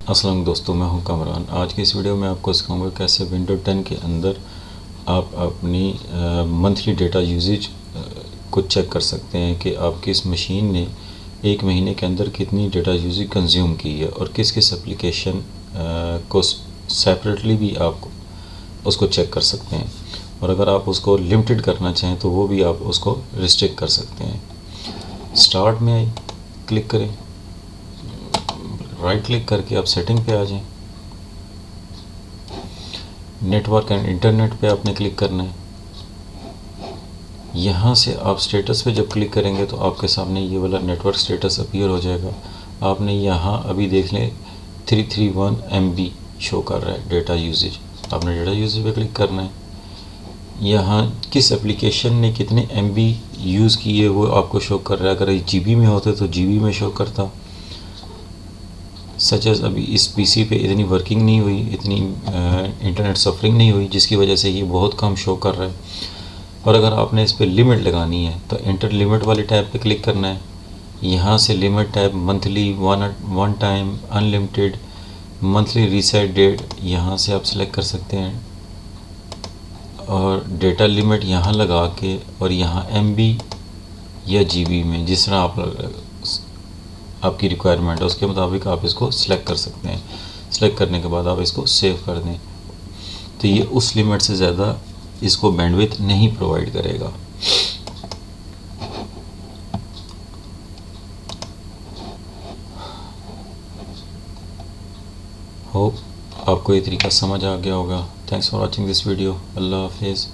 अस्सलाम दोस्तों, मैं हूं कमरान। आज की इस वीडियो में आपको सिखाऊंगा कैसे विंडो 10 के अंदर आप अपनी मंथली डेटा यूजेज को चेक कर सकते हैं कि आपकी इस मशीन ने एक महीने के अंदर कितनी डेटा यूजेज कंज्यूम की है और किस किस एप्लीकेशन को सेपरेटली भी आप उसको चेक कर सकते हैं। और अगर आप उसको लिमिटेड करना चाहें तो वो भी आप उसको रिस्ट्रिक्ट कर सकते हैं। स्टार्ट में क्लिक करें, राइट क्लिक करके आप सेटिंग पे आ जाएं। नेटवर्क एंड इंटरनेट पे आपने क्लिक करना है। यहाँ से आप स्टेटस पे जब क्लिक करेंगे तो आपके सामने ये वाला नेटवर्क स्टेटस अपीयर हो जाएगा। आपने यहाँ अभी देख लें 331 MB शो कर रहा है डेटा यूजेज। आपने डेटा यूजेज पे क्लिक करना है। यहाँ किस एप्लीकेशन ने कितने MB यूज़ किए वो आपको शो कर रहा है। अगर GB में होते तो GB में शो करता। सच एज़ अभी इस PC पे इतनी वर्किंग नहीं हुई, इतनी इंटरनेट सफरिंग नहीं हुई, जिसकी वजह से ये बहुत कम शो कर रहा है। और अगर आपने इस पर लिमिट लगानी है तो इंटर लिमिट वाले टैब पे क्लिक करना है। यहाँ से limit tab monthly, one time, unlimited, monthly reset date यहाँ से आप सेलेक्ट कर सकते हैं। और डेटा लिमिट यहाँ लगा के और यहाँ MB या GB में जिस तरह आपकी रिक्वायरमेंट है उसके मुताबिक आप इसको सिलेक्ट कर सकते हैं। सिलेक्ट करने के बाद आप इसको सेव कर दें तो ये उस लिमिट से ज़्यादा इसको बैंडविड्थ नहीं प्रोवाइड करेगा। होप आपको ये तरीका समझ आ गया होगा। Thanks for watching this video. अल्लाह हाफिज़।